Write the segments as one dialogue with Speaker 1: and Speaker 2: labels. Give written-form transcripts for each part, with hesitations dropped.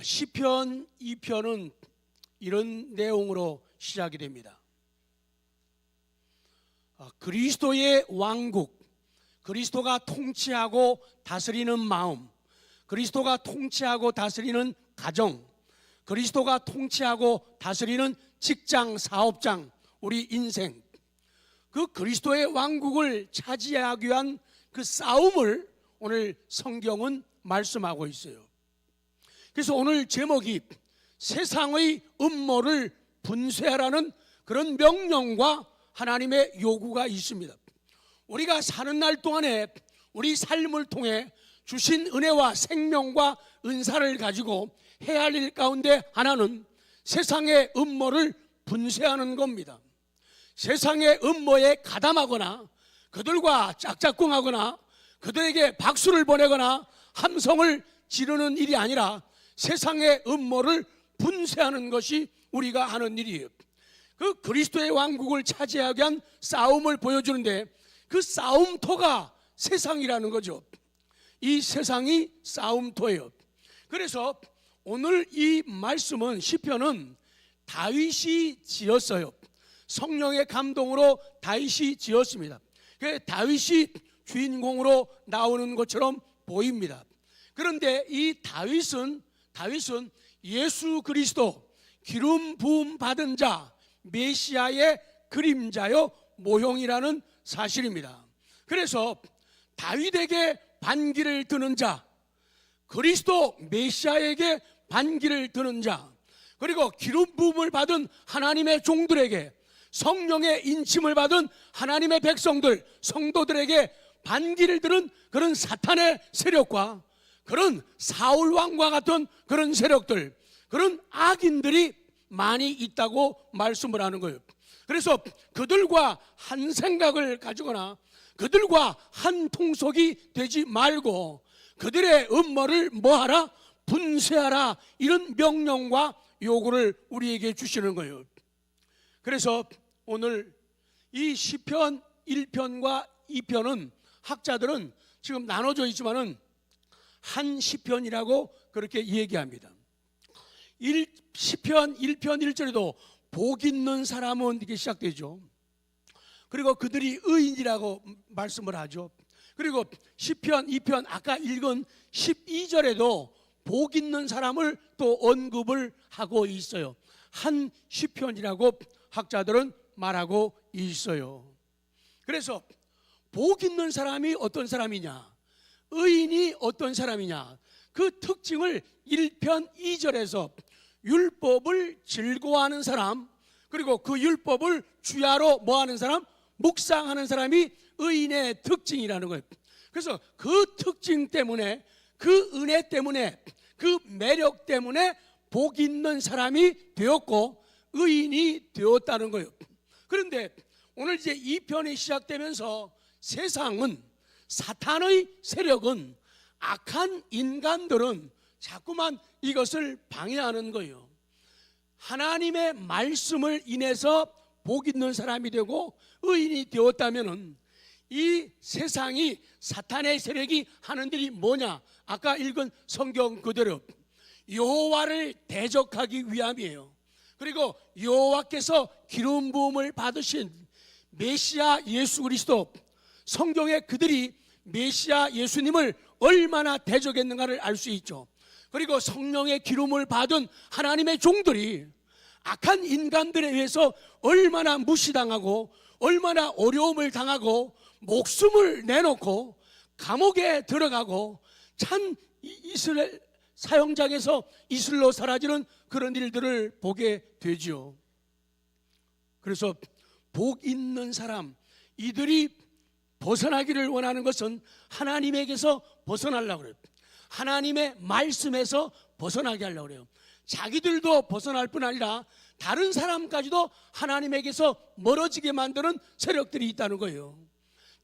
Speaker 1: 시편 2편은 이런 내용으로 시작이 됩니다. 그리스도의 왕국, 그리스도가 통치하고 다스리는 마음, 그리스도가 통치하고 다스리는 가정, 그리스도가 통치하고 다스리는 직장, 사업장, 우리 인생, 그 그리스도의 왕국을 차지하기 위한 그 싸움을 오늘 성경은 말씀하고 있어요. 그래서 오늘 제목이 세상의 음모를 분쇄하라는 그런 명령과 하나님의 요구가 있습니다. 우리가 사는 날 동안에 우리 삶을 통해 주신 은혜와 생명과 은사를 가지고 해야 할 일 가운데 하나는 세상의 음모를 분쇄하는 겁니다. 세상의 음모에 가담하거나 그들과 짝짝꿍하거나 그들에게 박수를 보내거나 함성을 지르는 일이 아니라 세상의 음모를 분쇄하는 것이 우리가 하는 일이에요. 그 그리스도의 왕국을 차지하기 위한 싸움을 보여주는데 그 싸움터가 세상이라는 거죠. 이 세상이 싸움터예요. 그래서 오늘 이 말씀은 시편은 다윗이 지었어요. 성령의 감동으로 다윗이 지었습니다. 다윗이 주인공으로 나오는 것처럼 보입니다. 그런데 이 다윗은 예수 그리스도 기름 부음 받은 자 메시아의 그림자요 모형이라는 사실입니다. 그래서 다윗에게 반기를 드는 자, 그리스도 메시아에게 반기를 드는 자, 그리고 기름 부음을 받은 하나님의 종들에게, 성령의 인침을 받은 하나님의 백성들, 성도들에게 반기를 드는 그런 사탄의 세력과 그런 사울 왕과 같은 그런 세력들, 그런 악인들이 많이 있다고 말씀을 하는 거예요. 그래서 그들과 한 생각을 가지거나 그들과 한 통속이 되지 말고 그들의 음모를 뭐하라? 분쇄하라. 이런 명령과 요구를 우리에게 주시는 거예요. 그래서 오늘 이 시편 1편과 2편은 학자들은 지금 나눠져 있지만은 한 시편이라고 그렇게 얘기합니다. 시편 1편 1절에도 복 있는 사람은 이렇게 시작되죠. 그리고 그들이 의인이라고 말씀을 하죠. 그리고 시편 2편 아까 읽은 12절에도 복 있는 사람을 또 언급을 하고 있어요. 한 시편이라고 학자들은 말하고 있어요. 그래서 복 있는 사람이 어떤 사람이냐, 의인이 어떤 사람이냐, 그 특징을 1편 2절에서 율법을 즐거워하는 사람, 그리고 그 율법을 주야로 뭐하는 사람? 묵상하는 사람이 의인의 특징이라는 거예요. 그래서 그 특징 때문에, 그 은혜 때문에, 그 매력 때문에 복 있는 사람이 되었고 의인이 되었다는 거예요. 그런데 오늘 이제 2편이 시작되면서 세상은, 사탄의 세력은, 악한 인간들은 자꾸만 이것을 방해하는 거예요. 하나님의 말씀을 인해서 복 있는 사람이 되고 의인이 되었다면은 이 세상이, 사탄의 세력이 하는 일이 뭐냐? 아까 읽은 성경 그대로 여호와를 대적하기 위함이에요. 그리고 여호와께서 기름 부음을 받으신 메시아 예수 그리스도, 성경에 그들이 메시아 예수님을 얼마나 대적했는가를 알 수 있죠. 그리고 성령의 기름을 받은 하나님의 종들이 악한 인간들에 의해서 얼마나 무시당하고 얼마나 어려움을 당하고 목숨을 내놓고 감옥에 들어가고 참 이스라엘 사형장에서 이슬로 사라지는 그런 일들을 보게 되지요. 그래서 복 있는 사람, 이들이 벗어나기를 원하는 것은 하나님에게서 벗어나려고 그래요. 하나님의 말씀에서 벗어나게 하려고 그래요. 자기들도 벗어날 뿐 아니라 다른 사람까지도 하나님에게서 멀어지게 만드는 세력들이 있다는 거예요.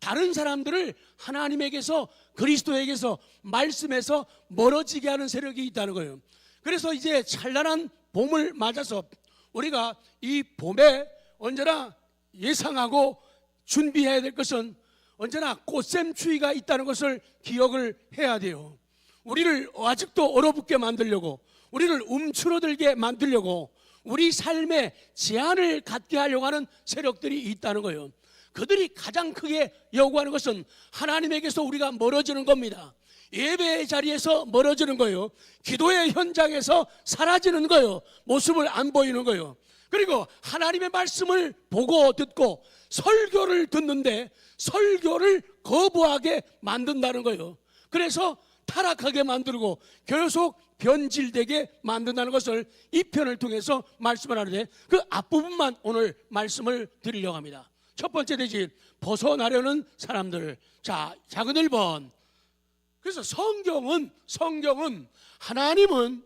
Speaker 1: 다른 사람들을 하나님에게서, 그리스도에게서, 말씀에서 멀어지게 하는 세력이 있다는 거예요. 그래서 이제 찬란한 봄을 맞아서 우리가 이 봄에 언제나 예상하고 준비해야 될 것은 언제나 꽃샘추위가 있다는 것을 기억을 해야 돼요. 우리를 아직도 얼어붙게 만들려고, 우리를 움츠러들게 만들려고 우리 삶에 제한을 갖게 하려고 하는 세력들이 있다는 거예요. 그들이 가장 크게 요구하는 것은 하나님에게서 우리가 멀어지는 겁니다. 예배의 자리에서 멀어지는 거예요. 기도의 현장에서 사라지는 거예요. 모습을 안 보이는 거예요. 그리고 하나님의 말씀을 보고 듣고 설교를 듣는데 설교를 거부하게 만든다는 거예요. 그래서 타락하게 만들고 계속 변질되게 만든다는 것을 이 편을 통해서 말씀을 하는데, 그 앞부분만 오늘 말씀을 드리려고 합니다. 첫 번째 대지, 벗어나려는 사람들. 자, 작은 1번. 그래서 성경은 하나님은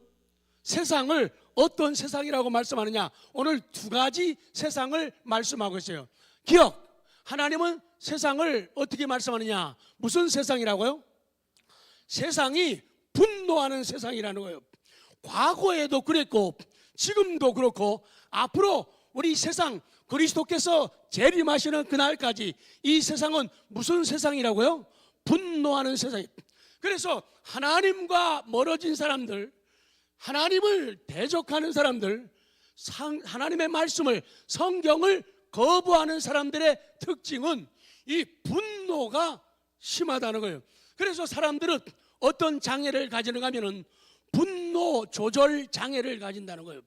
Speaker 1: 세상을 어떤 세상이라고 말씀하느냐, 오늘 두 가지 세상을 말씀하고 있어요. 기억, 하나님은 세상을 어떻게 말씀하느냐, 무슨 세상이라고요? 세상이 분노하는 세상이라는 거예요. 과거에도 그랬고 지금도 그렇고 앞으로 우리 세상 그리스도께서 재림하시는 그날까지 이 세상은 무슨 세상이라고요? 분노하는 세상이에요. 그래서 하나님과 멀어진 사람들, 하나님을 대적하는 사람들, 하나님의 말씀을, 성경을 거부하는 사람들의 특징은 이 분노가 심하다는 거예요. 그래서 사람들은 어떤 장애를 가지는가 하면은 분노 조절 장애를 가진다는 거예요.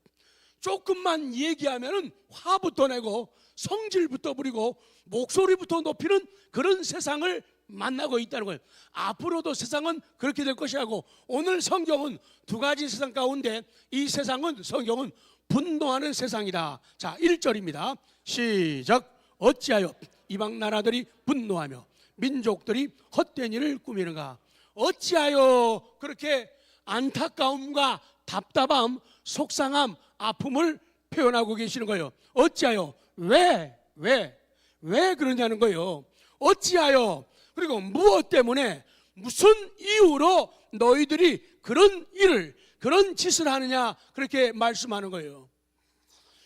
Speaker 1: 조금만 얘기하면은 화부터 내고 성질부터 부리고 목소리부터 높이는 그런 세상을 만나고 있다는 거예요. 앞으로도 세상은 그렇게 될 것이라고. 오늘 성경은 두 가지 세상 가운데 이 세상은, 성경은 분노하는 세상이다. 자, 1절입니다. 시작. 어찌하여 이방 나라들이 분노하며 민족들이 헛된 일을 꾸미는가. 어찌하여 그렇게 안타까움과 답답함, 속상함, 아픔을 표현하고 계시는 거예요. 어찌하여, 왜 그러냐는 거예요. 어찌하여, 그리고 무엇 때문에, 무슨 이유로 너희들이 그런 일을, 그런 짓을 하느냐, 그렇게 말씀하는 거예요.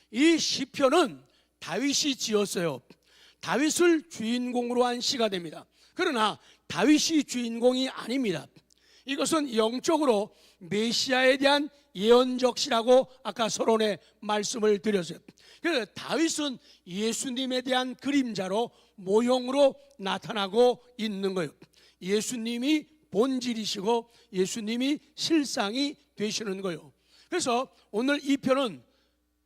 Speaker 1: 이 시편은 다윗이 지었어요. 다윗을 주인공으로 한 시가 됩니다. 그러나 다윗이 주인공이 아닙니다. 이것은 영적으로 메시아에 대한 예언적 시라고 아까 서론에 말씀을 드렸어요. 그래서 다윗은 예수님에 대한 그림자로, 모형으로 나타나고 있는 거예요. 예수님이 본질이시고 예수님이 실상이 되시는 거예요. 그래서 오늘 이 편은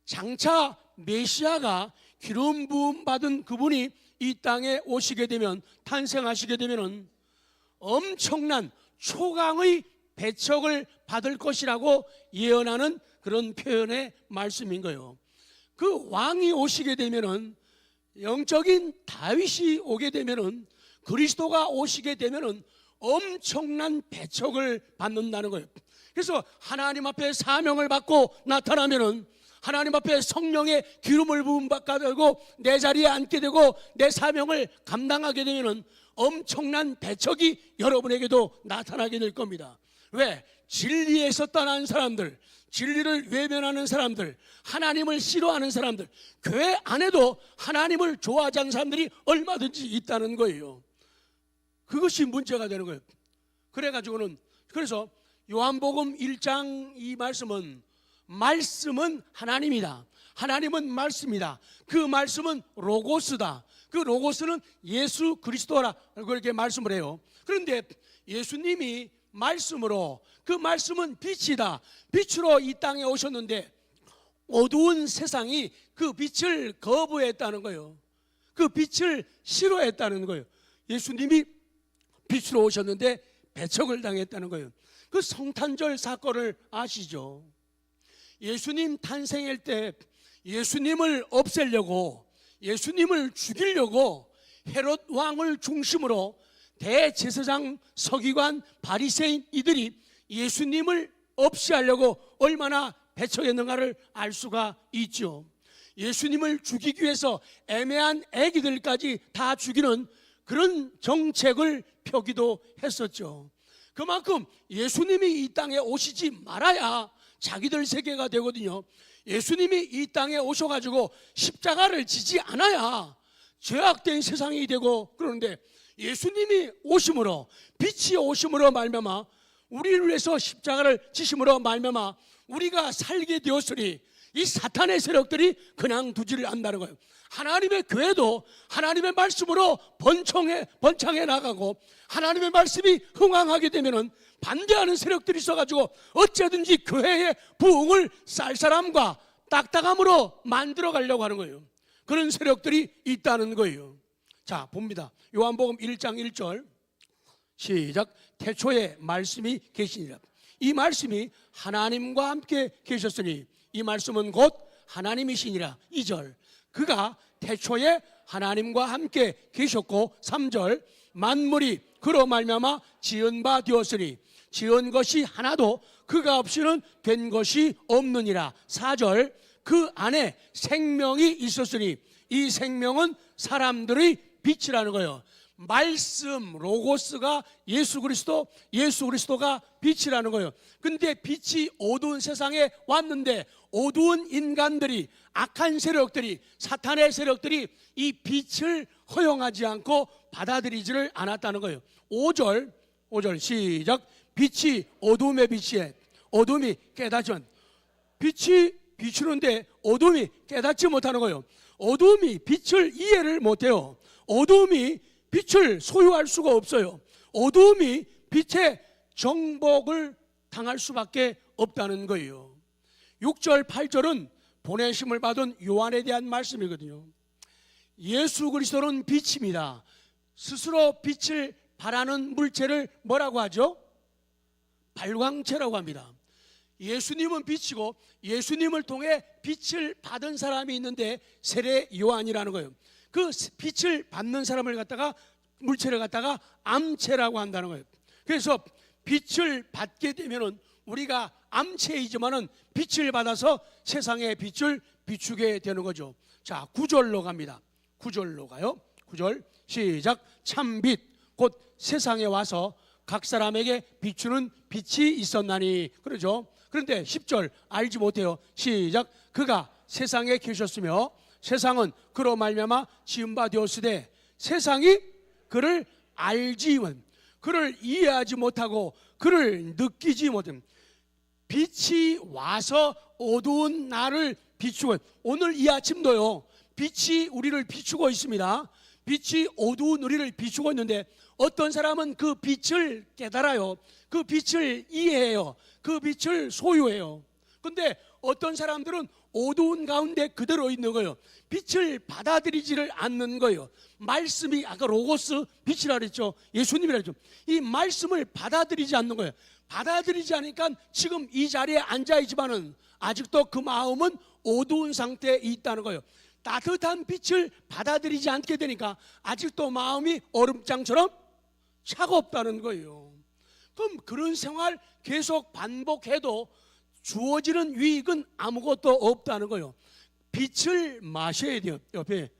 Speaker 1: 장차 메시아가 기름 부음 받은 그분이 이 땅에 오시게 되면, 탄생하시게 되면은 엄청난 초강의 배척을 받을 것이라고 예언하는 그런 표현의 말씀인 거예요. 그 왕이 오시게 되면은, 영적인 다윗이 오게 되면은, 그리스도가 오시게 되면은 엄청난 배척을 받는다는 거예요. 그래서 하나님 앞에 사명을 받고 나타나면은, 하나님 앞에 성령의 기름을 부음받게 되고 내 자리에 앉게 되고 내 사명을 감당하게 되면은 엄청난 배척이 여러분에게도 나타나게 될 겁니다. 왜? 진리에서 떠난 사람들, 진리를 외면하는 사람들, 하나님을 싫어하는 사람들, 교회 안에도 하나님을 좋아하지 않는 사람들이 얼마든지 있다는 거예요. 그것이 문제가 되는 거예요. 그래가지고는, 그래서 요한복음 1장 이 말씀은 하나님이다. 하나님은 말씀이다. 그 말씀은 로고스다. 그 로고스는 예수 그리스도라 그렇게 말씀을 해요. 그런데 예수님이 말씀으로, 그 말씀은 빛이다. 빛으로 이 땅에 오셨는데 어두운 세상이 그 빛을 거부했다는 거예요. 그 빛을 싫어했다는 거예요. 예수님이 빛으로 오셨는데 배척을 당했다는 거예요. 그 성탄절 사건을 아시죠? 예수님 탄생일 때 예수님을 없애려고, 예수님을 죽이려고 헤롯 왕을 중심으로 대제사장, 서기관, 바리새인 이들이 예수님을 없이 하려고 얼마나 배척했는가를 알 수가 있죠. 예수님을 죽이기 위해서 애매한 애기들까지 다 죽이는 그런 정책을 펴기도 했었죠. 그만큼 예수님이 이 땅에 오시지 말아야 자기들 세계가 되거든요. 예수님이 이 땅에 오셔가지고 십자가를 지지 않아야 죄악된 세상이 되고, 그러는데 예수님이 오심으로, 빛이 오심으로 말미암아 우리를 위해서 십자가를 지심으로 말미암아 우리가 살게 되었으니 이 사탄의 세력들이 그냥 두지를 않는다는 거예요. 하나님의 교회도 하나님의 말씀으로 번창해 나가고 하나님의 말씀이 흥황하게 되면은 반대하는 세력들이 있어가지고 어쨌든지 교회의 부흥을 쌀쌀함과 딱딱함으로 만들어 가려고 하는 거예요. 그런 세력들이 있다는 거예요. 자, 봅니다. 요한복음 1장 1절 시작. 태초에 말씀이 계시니라. 이 말씀이 하나님과 함께 계셨으니 이 말씀은 곧 하나님이시니라. 2절 그가 태초에 하나님과 함께 계셨고 3절 만물이 그로 말미암아 지은 바 되었으니 지은 것이 하나도 그가 없이는 된 것이 없느니라. 4절 그 안에 생명이 있었으니 이 생명은 사람들의 빛이라는 거예요. 말씀 로고스가 예수 그리스도가 빛이라는 거예요. 근데 빛이 어두운 세상에 왔는데 어두운 인간들이, 악한 세력들이, 사탄의 세력들이 이 빛을 허용하지 않고 받아들이지를 않았다는 거예요. 5절 시작. 빛이 어둠의 빛이에 어둠이 깨닫지 빛이 비추는데 어둠이 깨닫지 못하는 거예요. 어둠이 빛을 이해를 못해요. 어둠이 빛을 소유할 수가 없어요. 어둠이 빛의 정복을 당할 수밖에 없다는 거예요. 6절 8절은 보내심을 받은 요한에 대한 말씀이거든요. 예수 그리스도는 빛입니다. 스스로 빛을 발하는 물체를 뭐라고 하죠? 발광체라고 합니다. 예수님은 빛이고 예수님을 통해 빛을 받은 사람이 있는데 세례 요한이라는 거예요. 그 빛을 받는 사람을 갖다가 물체를 갖다가 암체라고 한다는 거예요. 그래서 빛을 받게 되면은 우리가 암체이지만은 빛을 받아서 세상의 빛을 비추게 되는 거죠. 자, 9절로 갑니다. 9절로 가요. 9절 시작. 참빛 곧 세상에 와서 각 사람에게 비추는 빛이 있었나니. 그러죠. 그런데 10절 알지 못해요. 시작. 그가 세상에 계셨으며 세상은 그로 말미암아 지은 바 되었으되 세상이 그를 알지만 그를 이해하지 못하고 그를 느끼지 못함. 빛이 와서 어두운 나를 비추고, 오늘 이 아침도요 빛이 우리를 비추고 있습니다. 빛이 어두운 우리를 비추고 있는데 어떤 사람은 그 빛을 깨달아요. 그 빛을 이해해요. 그 빛을 소유해요. 근데 어떤 사람들은 어두운 가운데 그대로 있는 거예요. 빛을 받아들이지를 않는 거예요. 말씀이 아까 로고스 빛이라 그랬죠. 예수님이라 그랬죠. 이 말씀을 받아들이지 않는 거예요. 받아들이지 않으니까 지금 이 자리에 앉아있지만은 아직도 그 마음은 어두운 상태에 있다는 거예요. 따뜻한 빛을 받아들이지 않게 되니까 아직도 마음이 얼음장처럼 차갑다는 거예요. 그럼 그런 생활 계속 반복해도 주어지는 유익은 아무것도 없다는 거예요. 빛을 마셔야 돼요. 옆에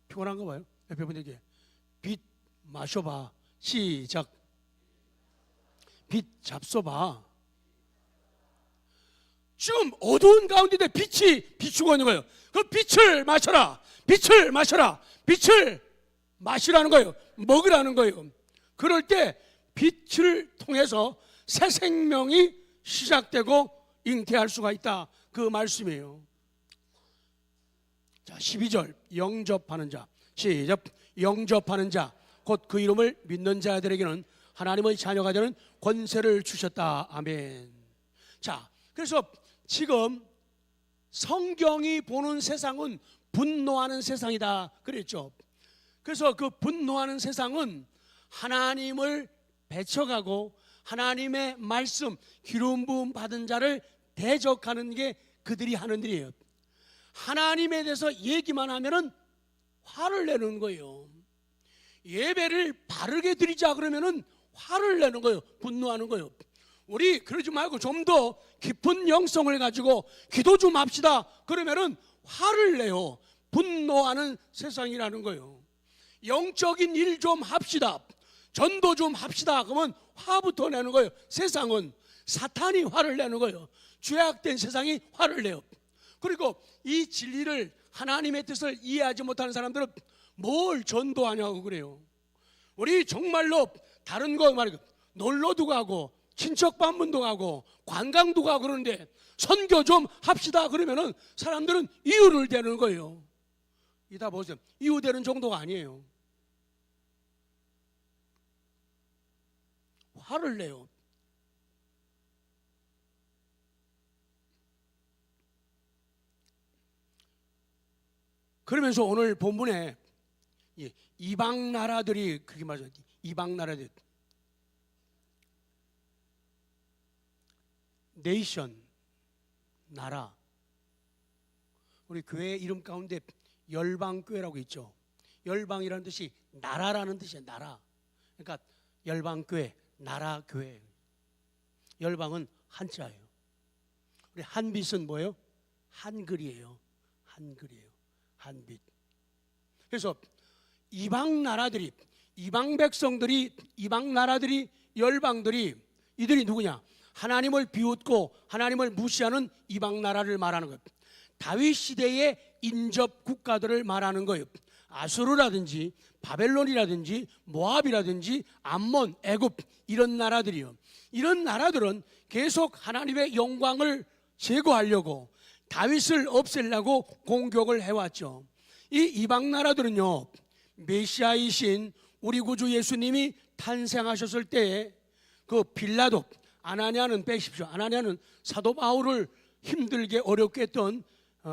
Speaker 1: 피곤한가 봐요. 옆에 분에게 빛 마셔봐. 시작. 빛 잡숴봐. 지금 어두운 가운데 빛이 비추고 있는 거예요. 그 빛을 마셔라. 빛을 마셔라. 빛을 마시라는 거예요. 먹으라는 거예요. 그럴 때 빛을 통해서 새 생명이 시작되고 잉태할 수가 있다. 그 말씀이에요. 자, 12절 영접하는 자. 시작. 영접하는 자 곧 그 이름을 믿는 자들에게는 하나님의 자녀가 되는 권세를 주셨다. 아멘. 자, 그래서 지금 성경이 보는 세상은 분노하는 세상이다 그랬죠. 그래서 그 분노하는 세상은 하나님을 배척하고 하나님의 말씀 기름 부음 받은 자를 대적하는 게 그들이 하는 일이에요. 하나님에 대해서 얘기만 하면은 화를 내는 거예요. 예배를 바르게 드리자 그러면은 화를 내는 거예요. 분노하는 거예요. 우리 그러지 말고 좀 더 깊은 영성을 가지고 기도 좀 합시다 그러면은 화를 내요. 분노하는 세상이라는 거예요. 영적인 일 좀 합시다, 전도 좀 합시다 그러면 화부터 내는 거예요. 세상은 사탄이 화를 내는 거예요. 죄악된 세상이 화를 내요. 그리고 이 진리를 하나님의 뜻을 이해하지 못하는 사람들은 뭘 전도하냐고 그래요. 우리 정말로 다른 거 말고 놀러도 가고 친척 방문도 가고 관광도 가고 그러는데 선교 좀 합시다 그러면은 사람들은 이유를 대는 거예요. 이따 보세요. 이유 대는 정도가 아니에요. 화를 내요. 그러면서 오늘 본문에 이방 나라들이 그렇게 말하죠. 이방 나라들, 네이션, 나라. 우리 교회 이름 가운데 열방교회라고 있죠. 열방이라는 뜻이 나라라는 뜻이에요. 나라. 그러니까 열방교회, 나라교회. 열방은 한자예요. 우리 한빛은 뭐예요? 한글이에요. 한글이에요. 한빛. 그래서 이방 나라들이, 이방 백성들이, 이방 나라들이, 열방들이, 이들이 누구냐? 하나님을 비웃고 하나님을 무시하는 이방 나라를 말하는 거예요. 다윗 시대의 인접 국가들을 말하는 거예요. 아수르라든지 바벨론이라든지 모압이라든지 암몬, 애굽 이런 나라들이요. 이런 나라들은 계속 하나님의 영광을 제거하려고 다윗을 없애려고 공격을 해왔죠. 이 이방 나라들은요, 메시아이신 우리 구주 예수님이 탄생하셨을 때 그 빌라도, 아나니아는 빼십시오. 아나니아는 사도 바울을 힘들게 어렵게 했던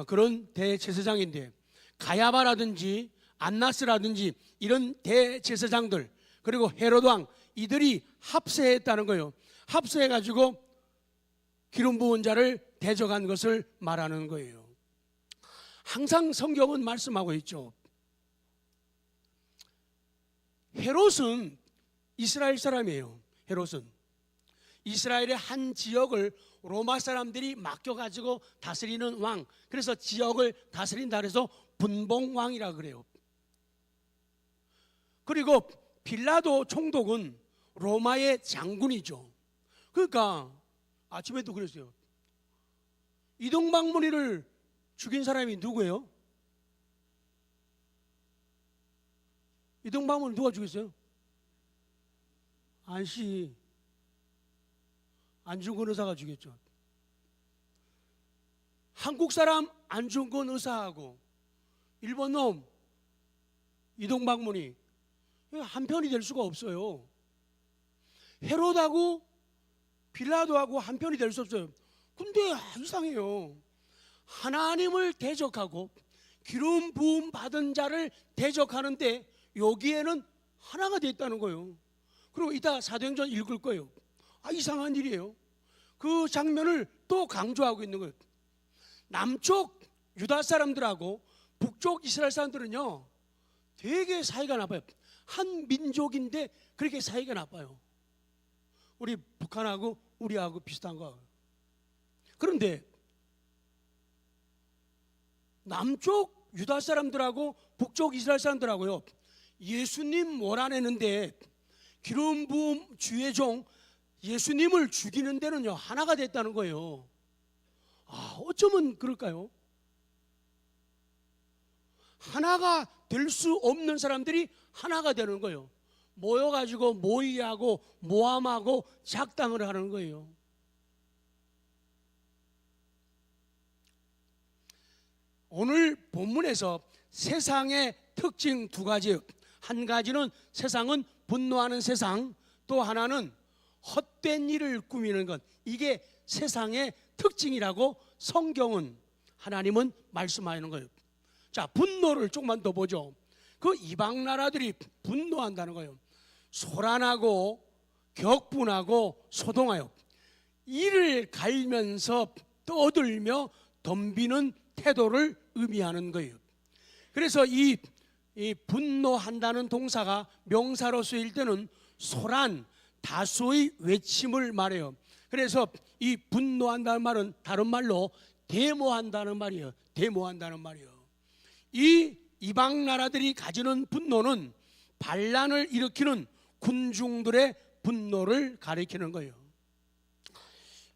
Speaker 1: 그런 대제사장인데, 가야바라든지 안나스라든지 이런 대제사장들, 그리고 헤롯 왕, 이들이 합세했다는 거예요. 합세해가지고 기름 부은 자를 대적한 것을 말하는 거예요. 항상 성경은 말씀하고 있죠. 헤롯은 이스라엘 사람이에요. 헤롯은 이스라엘의 한 지역을 로마 사람들이 맡겨가지고 다스리는 왕, 그래서 지역을 다스린다 그래서 분봉왕이라 그래요. 그리고 빌라도 총독은 로마의 장군이죠. 그러니까 아침에도 그랬어요. 이동방문이를 죽인 사람이 누구예요? 이동방문을 누가 죽였어요? 안중근 의사가 죽였죠. 한국 사람 안중근 의사하고 일본 놈 이동방문이 한편이 될 수가 없어요. 헤롯하고 빌라도하고 한편이 될 수 없어요. 근데 이상해요. 하나님을 대적하고 기름 부음 받은 자를 대적하는데 여기에는 하나가 됐다는 거예요. 그리고 이따 사도행전 읽을 거예요. 이상한 일이에요. 그 장면을 또 강조하고 있는 거예요. 남쪽 유다 사람들하고 북쪽 이스라엘 사람들은요, 되게 사이가 나빠요. 한 민족인데 그렇게 사이가 나빠요. 우리 북한하고 우리하고 비슷한 거. 그런데 남쪽 유다 사람들하고 북쪽 이스라엘 사람들하고요, 예수님 몰아내는데 기름 부음 주의 종 예수님을 죽이는 데는요 하나가 됐다는 거예요. 어쩌면 그럴까요? 하나가 될 수 없는 사람들이 하나가 되는 거예요. 모여가지고 모의하고 모함하고 작당을 하는 거예요. 오늘 본문에서 세상의 특징 두 가지예요. 한 가지는 세상은 분노하는 세상, 또 하나는 헛된 일을 꾸미는 것. 이게 세상의 특징이라고 성경은, 하나님은 말씀하는 거예요. 자, 분노를 조금만 더 보죠. 그 이방 나라들이 분노한다는 거예요. 소란하고 격분하고 소동하여 이를 갈면서 떠들며 덤비는 태도를 의미하는 거예요. 그래서 이 분노한다는 동사가 명사로 쓰일 때는 소란, 다수의 외침을 말해요. 그래서 이 분노한다는 말은 다른 말로 데모한다는 말이에요. 데모한다는 말이에요. 이 이방 나라들이 가지는 분노는 반란을 일으키는 군중들의 분노를 가리키는 거예요.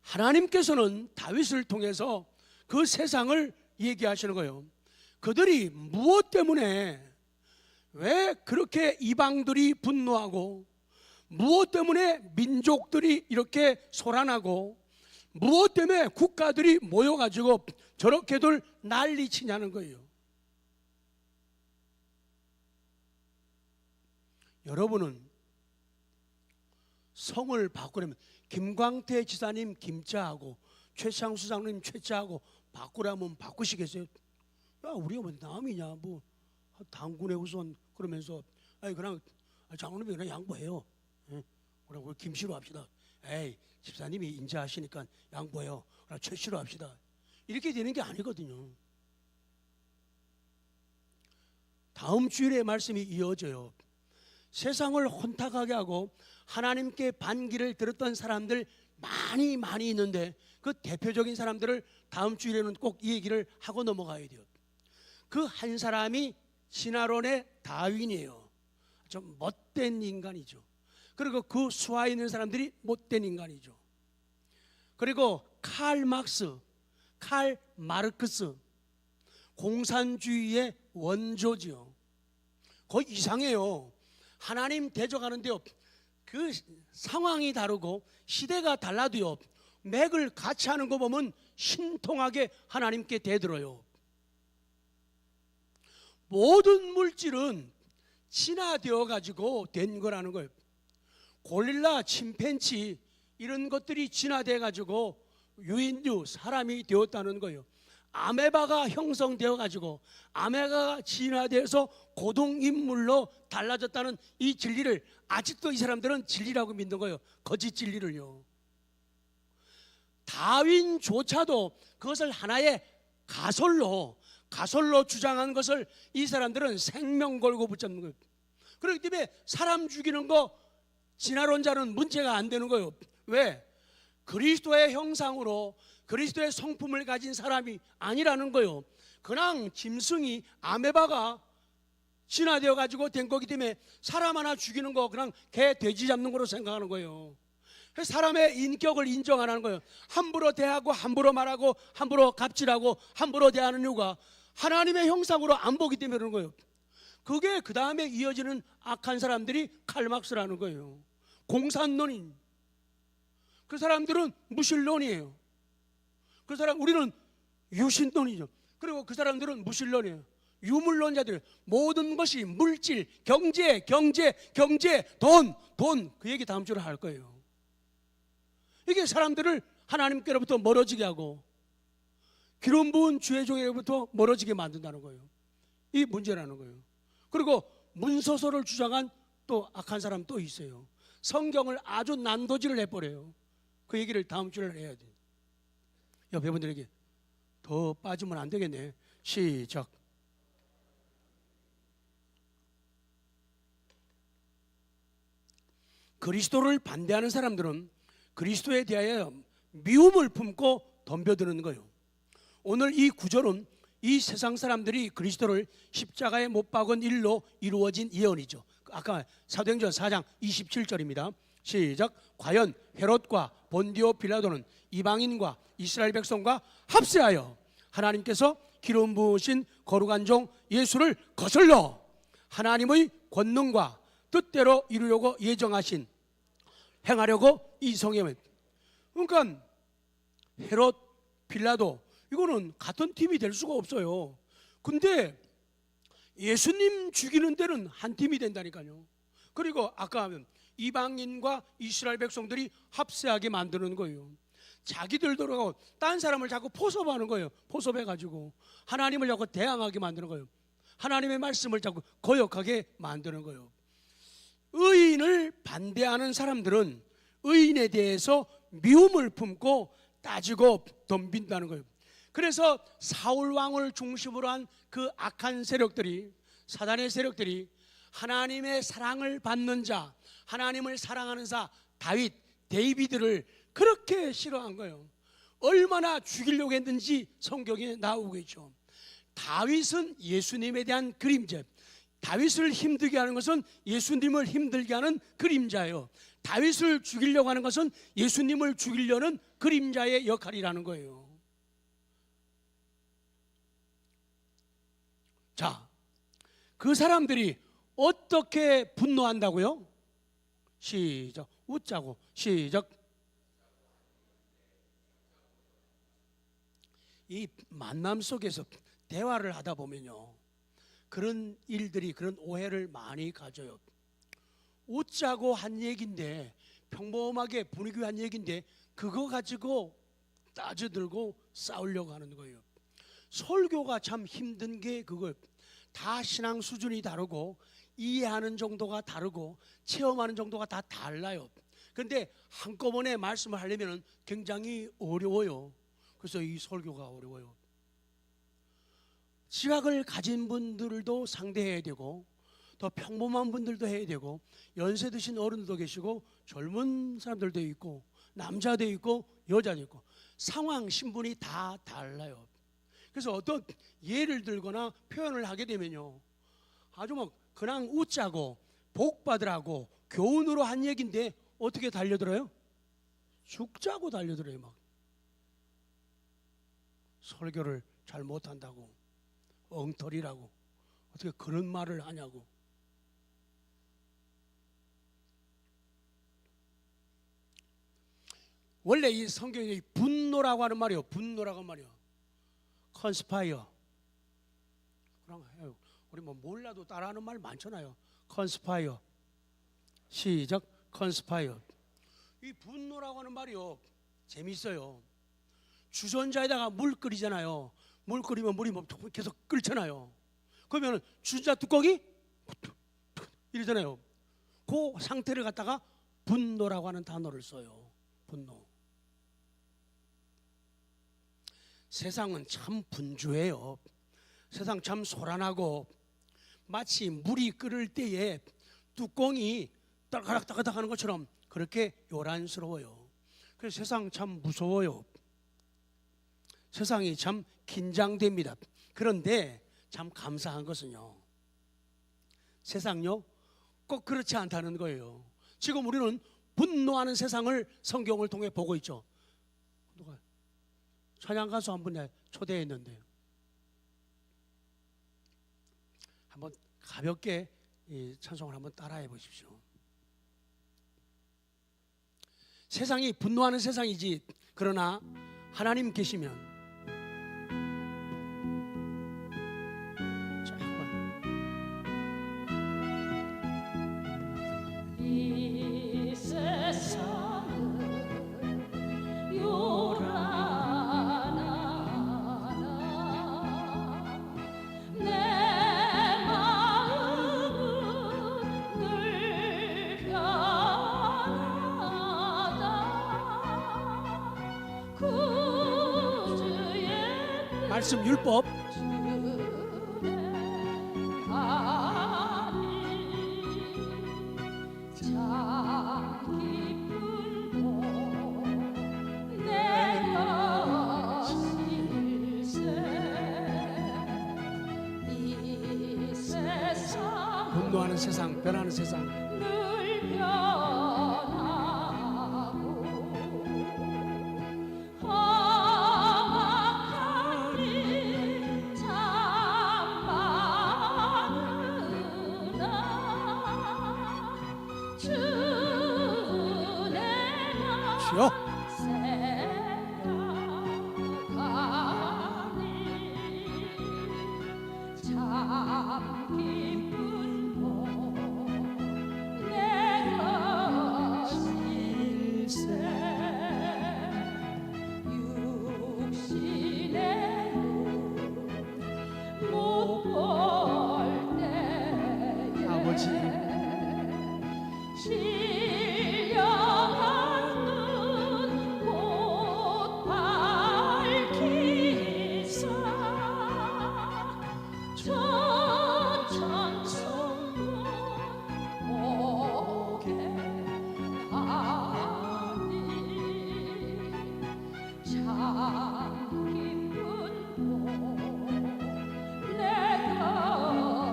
Speaker 1: 하나님께서는 다윗을 통해서 그 세상을 얘기하시는 거예요. 그들이 무엇 때문에 왜 그렇게 이방들이 분노하고 무엇 때문에 민족들이 이렇게 소란하고 무엇 때문에 국가들이 모여가지고 저렇게들 난리치냐는 거예요. 여러분은 성을 바꾸려면 김광태 지사님 김자하고 최창수 장로님 최자하고 바꾸라면 바꾸시겠어요? 야, 우리가 뭐 남이냐, 뭐 당군의 후손 그러면서 아니 그냥 장로님이 그냥 양보해요. 예? 그럼 김씨로 합시다. 에이, 집사님이 인자하시니까 양보해요. 그럼 최씨로 합시다. 이렇게 되는 게 아니거든요. 다음 주일에 말씀이 이어져요. 세상을 혼탁하게 하고 하나님께 반기를 들었던 사람들 많이 있는데 그 대표적인 사람들을 다음 주일에는 꼭 이 얘기를 하고 넘어가야 돼요. 그 한 사람이 진화론의 다윈이에요. 좀 못된 인간이죠. 그리고 그 수하에 있는 사람들이 못된 인간이죠. 그리고 칼 마르크스 공산주의의 원조지요. 거의 이상해요. 하나님 대적하는데요, 그 상황이 다르고 시대가 달라도요, 맥을 같이 하는 거 보면 신통하게 하나님께 대들어요. 모든 물질은 진화되어 가지고 된 거라는 거예요. 고릴라, 침팬지 이런 것들이 진화돼 가지고 유인류, 사람이 되었다는 거예요. 아메바가 형성되어 가지고 아메바가 진화돼서 고동인물로 달라졌다는 이 진리를 아직도 이 사람들은 진리라고 믿는 거예요. 거짓 진리를요. 다윈조차도 그것을 하나의 가설로 주장한 것을 이 사람들은 생명 걸고 붙잡는 거예요. 그렇기 때문에 사람 죽이는 거 진화론자는 문제가 안 되는 거예요. 왜? 그리스도의 형상으로 그리스도의 성품을 가진 사람이 아니라는 거예요. 그냥 짐승이 아메바가 진화되어 가지고 된 거기 때문에 사람 하나 죽이는 거 그냥 개 돼지 잡는 거로 생각하는 거예요. 사람의 인격을 인정 안 하는 거예요. 함부로 대하고 함부로 말하고 함부로 갑질하고 함부로 대하는 이유가 하나님의 형상으로 안 보기 때문에 그런 거예요. 그게 그 다음에 이어지는 악한 사람들이 칼막스라는 거예요. 공산론인. 그 사람들은 무신론이에요. 그 사람, 우리는 유신론이죠. 그리고 그 사람들은 무신론이에요. 유물론자들. 모든 것이 물질, 경제, 돈. 그 얘기 다음 주에 할 거예요. 이게 사람들을 하나님께로부터 멀어지게 하고 기름 부은 주의 종에게부터 멀어지게 만든다는 거예요. 이 문제라는 거예요. 그리고 문서서를 주장한 또 악한 사람 또 있어요. 성경을 아주 난도질을 해버려요. 그 얘기를 다음 주에 해야 돼요. 옆에 분들에게 더 빠지면 안 되겠네. 시작. 그리스도를 반대하는 사람들은 그리스도에 대하여 미움을 품고 덤벼드는 거예요. 오늘 이 구절은 이 세상 사람들이 그리스도를 십자가에 못 박은 일로 이루어진 예언이죠. 아까 사도행전 4장 27절입니다. 시작. 과연 헤롯과 본디오 빌라도는 이방인과 이스라엘 백성과 합세하여 하나님께서 기름 부으신 거룩한 종 예수를 거슬러 하나님의 권능과 뜻대로 이루려고 예정하신 행하려고 이성에. 그러니까 헤롯, 빌라도 이거는 같은 팀이 될 수가 없어요. 근데 예수님 죽이는 데는 한 팀이 된다니까요. 그리고 아까 하면 이방인과 이스라엘 백성들이 합세하게 만드는 거예요. 자기들 돌아가고 딴 사람을 자꾸 포섭하는 거예요. 포섭해가지고 하나님을 자꾸 대항하게 만드는 거예요. 하나님의 말씀을 자꾸 거역하게 만드는 거예요. 의인을 반대하는 사람들은 의인에 대해서 미움을 품고 따지고 덤빈다는 거예요. 그래서 사울 왕을 중심으로 한 그 악한 세력들이, 사단의 세력들이 하나님의 사랑을 받는 자, 하나님을 사랑하는 자 데이비드를 그렇게 싫어한 거예요. 얼마나 죽이려고 했는지 성경에 나오고 있죠. 다윗은 예수님에 대한 그림자. 다윗을 힘들게 하는 것은 예수님을 힘들게 하는 그림자예요. 다윗을 죽이려고 하는 것은 예수님을 죽이려는 그림자의 역할이라는 거예요. 자, 그 사람들이 어떻게 분노한다고요? 시작. 웃자고. 시작. 이 만남 속에서 대화를 하다 보면요, 그런 일들이, 그런 오해를 많이 가져요. 웃자고 한 얘기인데, 평범하게 분위기 한 얘기인데 그거 가지고 따져들고 싸우려고 하는 거예요. 설교가 참 힘든 게 그거예요. 다 신앙 수준이 다르고 이해하는 정도가 다르고 체험하는 정도가 다 달라요. 그런데 한꺼번에 말씀을 하려면 굉장히 어려워요. 그래서 이 설교가 어려워요. 지각을 가진 분들도 상대해야 되고, 더 평범한 분들도 해야 되고, 연세 드신 어른들도 계시고, 젊은 사람들도 있고, 남자도 있고 여자도 있고, 상황 신분이 다 달라요. 그래서 어떤 예를 들거나 표현을 하게 되면요, 아주 막 그냥 웃자고 복 받으라고 교훈으로 한 얘기인데 어떻게 달려들어요? 죽자고 달려들어요. 막 설교를 잘 못한다고, 엉터리라고, 어떻게 그런 말을 하냐고. 원래 이 성경에 분노라고 하는 말이요, 분노라고 하는 말이요, 컨스파이어. 그럼 우리 뭐 몰라도 따라하는 말 많잖아요. 컨스파이어. 시작. 컨스파이어. 이 분노라고 하는 말이요, 재밌어요. 주전자에다가 물 끓이잖아요. 물 끓이면 물이 뭐 계속 끓잖아요. 그러면 주전자 뚜껑이 이러잖아요. 그 상태를 갖다가 분노라고 하는 단어를 써요. 분노. 세상은 참 분주해요. 세상 참 소란하고, 마치 물이 끓을 때에 뚜껑이 따가닥따가닥 하는 것처럼 그렇게 요란스러워요. 그래서 세상 참 무서워요. 세상이 참 긴장됩니다. 그런데 참 감사한 것은요, 세상요 꼭 그렇지 않다는 거예요. 지금 우리는 분노하는 세상을 성경을 통해 보고 있죠. 누가 찬양 가수 한 분 초대했는데 한번 가볍게 이 찬송을 한번 따라해 보십시오. 세상이 분노하는 세상이지, 그러나 하나님 계시면, 자,
Speaker 2: 이 세상은 요란하나 내 마음은 늘 편하다. 구주의
Speaker 1: 말씀 율법. 분노하는 세상, 변하는 세상.
Speaker 2: 늘 변하고 험악한 일 참 많으나 주 내가
Speaker 1: 주여.
Speaker 2: 생각하니 참 기쁜 내 것일세. 육신의 못 볼 때에
Speaker 1: 아버지,
Speaker 2: 신령한 눈 곧 밝히사 저 천성문 오게 하니 참 기쁜 내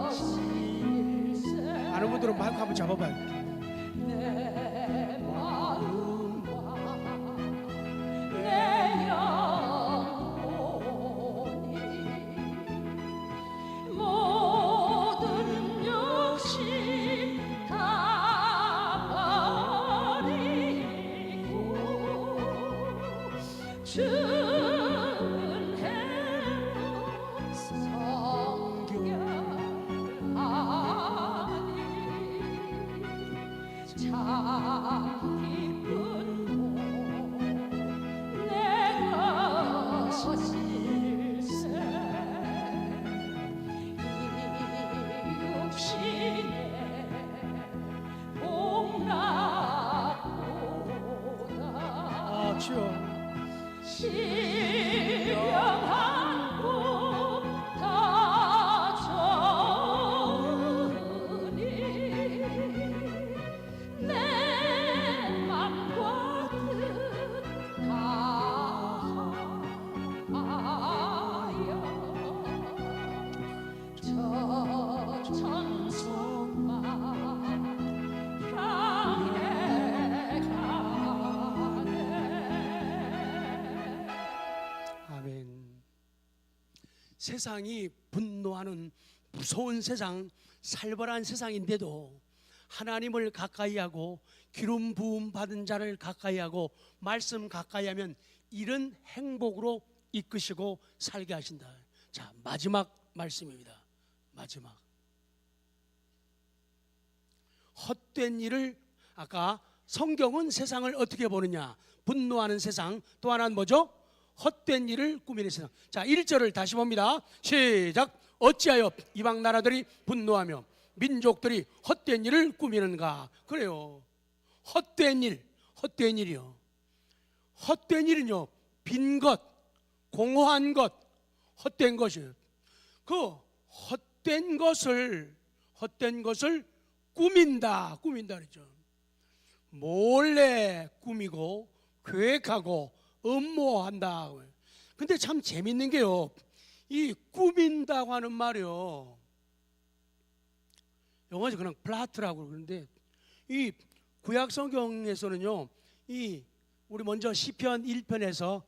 Speaker 2: 것일세.
Speaker 1: 아는 분들은 마이크 한번 잡아봐요.
Speaker 2: 내 마음과 내 영혼이 모든 욕심 다 은혜로 성결하니 참 기쁜 내가 실세 이 육신의 복락보다
Speaker 1: 주여
Speaker 2: 신령한 꿈다 좋으니 내 맘과 뜻다하여 저 천성만 향해 가네.
Speaker 1: 아멘. 세상이 분노하는 무서운 세상, 살벌한 세상인데도 하나님을 가까이하고 기름 부음 받은 자를 가까이하고 말씀 가까이하면 이런 행복으로 이끄시고 살게 하신다. 자, 마지막 말씀입니다. 마지막. 헛된 일을, 아까 성경은 세상을 어떻게 보느냐? 분노하는 세상. 또 하나는 뭐죠? 헛된 일을 꾸미는 세상. 자, 1절을 다시 봅니다. 시작. 어찌하여 이방 나라들이 분노하며 민족들이 헛된 일을 꾸미는가? 그래요. 헛된 일, 헛된 일이요. 헛된 일은요, 빈 것, 공허한 것, 헛된 것이에요. 그 헛된 것을 꾸민다 그러죠. 몰래 꾸미고 계획하고 음모한다. 근데 참 재밌는 게요, 이 꾸민다고 하는 말이요, 영어에서 그냥 플라트라고 그러는데, 이 구약 성경에서는요, 이 우리 먼저 시편 1편에서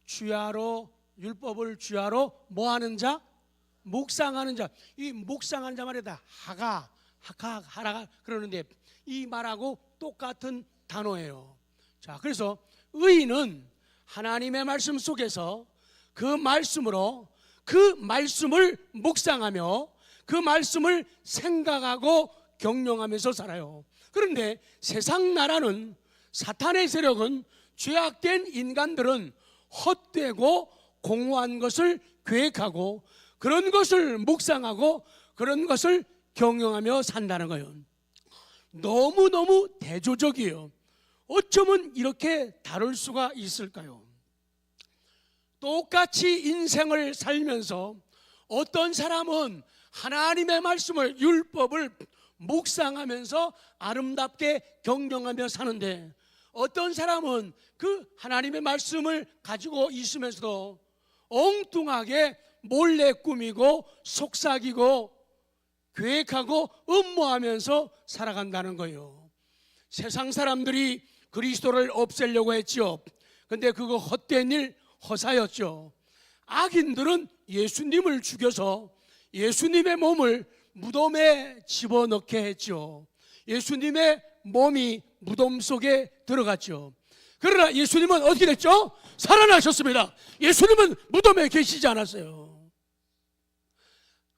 Speaker 1: 주야로, 율법을 주야로 뭐 하는 자? 묵상하는 자. 이 묵상하는 자 말에다 하라가 그러는데, 이 말하고 똑같은 단어예요. 자, 그래서 의인은 하나님의 말씀 속에서 그 말씀으로 그 말씀을 묵상하며 그 말씀을 생각하고 경영하면서 살아요. 그런데 세상 나라는, 사탄의 세력은, 죄악된 인간들은 헛되고 공허한 것을 계획하고 그런 것을 묵상하고 그런 것을 경영하며 산다는 거예요. 너무너무 대조적이에요. 어쩌면 이렇게 다룰 수가 있을까요? 똑같이 인생을 살면서 어떤 사람은 하나님의 말씀을, 율법을 묵상하면서 아름답게 경영하며 사는데, 어떤 사람은 그 하나님의 말씀을 가지고 있으면서도 엉뚱하게 몰래 꾸미고 속삭이고 계획하고 음모하면서 살아간다는 거예요. 세상 사람들이 그리스도를 없애려고 했죠. 근데 그거 헛된 일, 허사였죠. 악인들은 예수님을 죽여서 예수님의 몸을 무덤에 집어넣게 했죠. 예수님의 몸이 무덤 속에 들어갔죠. 그러나 예수님은 어떻게 됐죠? 살아나셨습니다. 예수님은 무덤에 계시지 않았어요.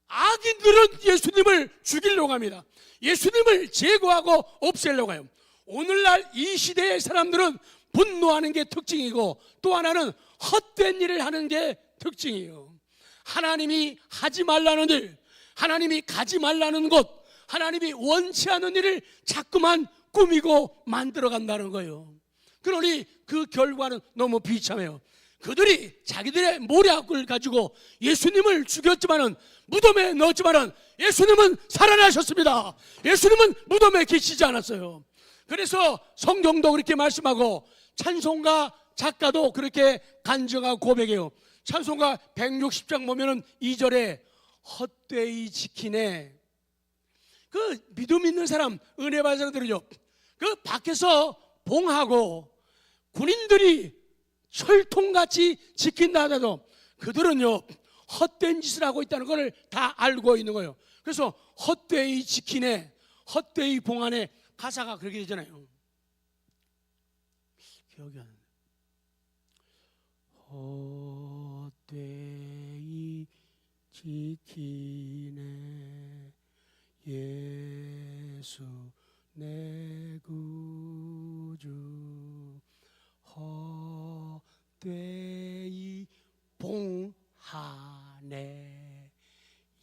Speaker 1: 악인들은 예수님을 죽이려고 합니다. 예수님을 제거하고 없애려고 해요. 오늘날 이 시대의 사람들은 분노하는 게 특징이고, 또 하나는 헛된 일을 하는 게 특징이에요. 하나님이 하지 말라는 일, 하나님이 가지 말라는 곳, 하나님이 원치 않은 일을 자꾸만 꾸미고 만들어 간다는 거예요. 그러니 그 결과는 너무 비참해요. 그들이 자기들의 모략을 가지고 예수님을 죽였지만은, 무덤에 넣었지만은 예수님은 살아나셨습니다. 예수님은 무덤에 계시지 않았어요. 그래서 성경도 그렇게 말씀하고 찬송가 작가도 그렇게 간증하고 고백해요. 찬송가 160장 보면은 2절에 헛되이 지키네. 그 믿음 있는 사람, 은혜 받은 사람들은요, 그 밖에서 봉하고 군인들이 철통같이 지킨다 하더라도 그들은요 헛된 짓을 하고 있다는 걸 다 알고 있는 거예요. 그래서 헛되이 지키네, 헛되이 봉하네, 가사가 그렇게 되잖아요. 기억이 안 나요. 헛되이 지키네 예수 내 구주 헛되이 봉하네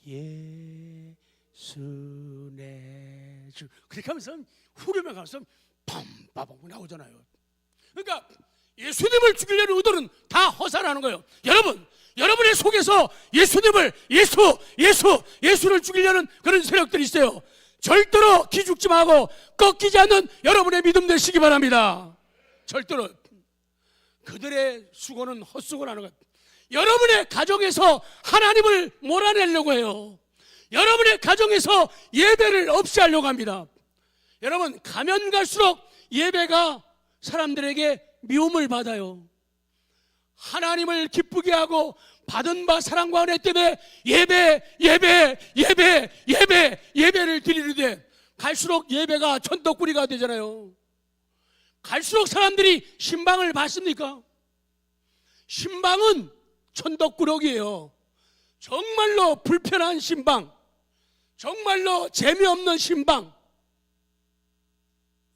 Speaker 1: 예수 내 주. 그렇게 하면서 후렴에 가서 빰빠방 나오잖아요. 그러니까 예수님을 죽이려는 의도는 다 허사라는 거예요. 여러분의 속에서 예수님을 예수를 죽이려는 그런 세력들이 있어요. 절대로 기죽지 말고 꺾이지 않는 여러분의 믿음 되시기 바랍니다. 절대로. 그들의 수고는 헛수고라는 것. 여러분의 가정에서 하나님을 몰아내려고 해요. 여러분의 가정에서 예배를 없이 하려고 합니다. 여러분, 가면 갈수록 예배가 사람들에게 미움을 받아요. 하나님을 기쁘게 하고 받은 바 사랑과 은혜 때문에 예배를 드리는데 갈수록 예배가 천덕꾸리가 되잖아요. 갈수록 사람들이 신방을 받습니까? 신방은 천덕꾸러기예요. 정말로 불편한 신방, 정말로 재미없는 신방,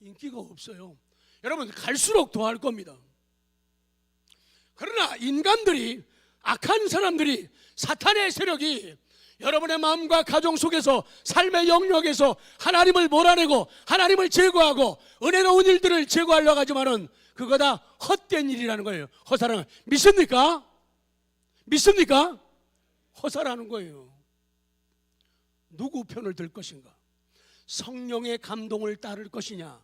Speaker 1: 인기가 없어요. 여러분, 갈수록 더할 겁니다. 그러나 인간들이, 악한 사람들이, 사탄의 세력이 여러분의 마음과 가정 속에서, 삶의 영역에서 하나님을 몰아내고 하나님을 제거하고 은혜로운 일들을 제거하려고 하지만은 그거 다 헛된 일이라는 거예요. 허사라는. 믿습니까? 믿습니까? 허사라는 거예요. 누구 편을 들 것인가? 성령의 감동을 따를 것이냐,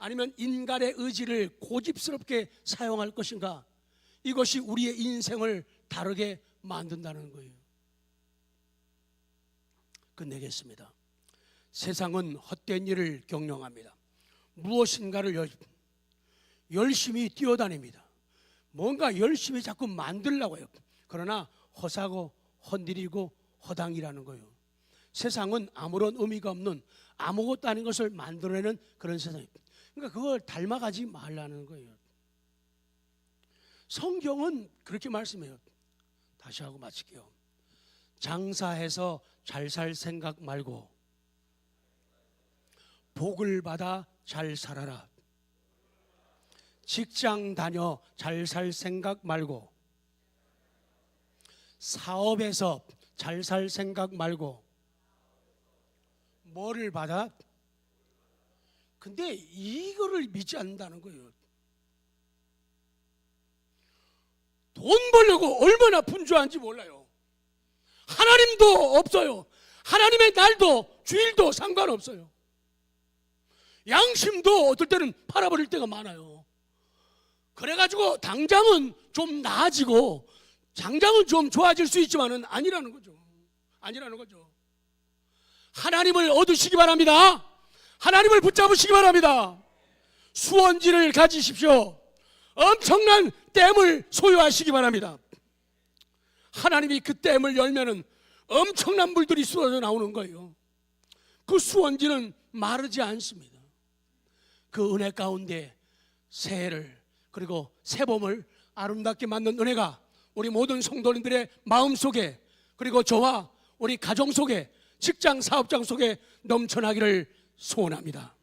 Speaker 1: 아니면 인간의 의지를 고집스럽게 사용할 것인가? 이것이 우리의 인생을 다르게 만든다는 거예요. 끝내겠습니다. 세상은 헛된 일을 경영합니다. 무엇인가를 열심히 뛰어다닙니다. 뭔가 열심히 자꾸 만들려고 해요. 그러나 허사고 헛일이고 허당이라는 거예요. 세상은 아무런 의미가 없는, 아무것도 아닌 것을 만들어내는 그런 세상입니다. 그러니까 그걸 닮아가지 말라는 거예요. 성경은 그렇게 말씀해요. 다시 하고 마칠게요. 장사해서 잘 살 생각 말고 복을 받아 잘 살아라. 직장 다녀 잘 살 생각 말고, 사업에서 잘 살 생각 말고, 뭐를 받아? 근데 이거를 믿지 않는다는 거예요. 돈 벌려고 얼마나 분주한지 몰라요. 하나님도 없어요. 하나님의 날도 주일도 상관없어요. 양심도 어떨 때는 팔아버릴 때가 많아요. 그래가지고 당장은 좀 나아지고 당장은 좀 좋아질 수 있지만은 아니라는 거죠. 아니라는 거죠. 하나님을 얻으시기 바랍니다. 하나님을 붙잡으시기 바랍니다. 수원지를 가지십시오. 엄청난 댐을 소유하시기 바랍니다. 하나님이 그 댐을 열면은 엄청난 물들이 쏟아져 나오는 거예요. 그 수원지는 마르지 않습니다. 그 은혜 가운데 새해를, 그리고 새봄을 아름답게 만든 은혜가 우리 모든 성도님들의 마음 속에, 그리고 저와 우리 가정 속에, 직장 사업장 속에 넘쳐나기를 소원합니다.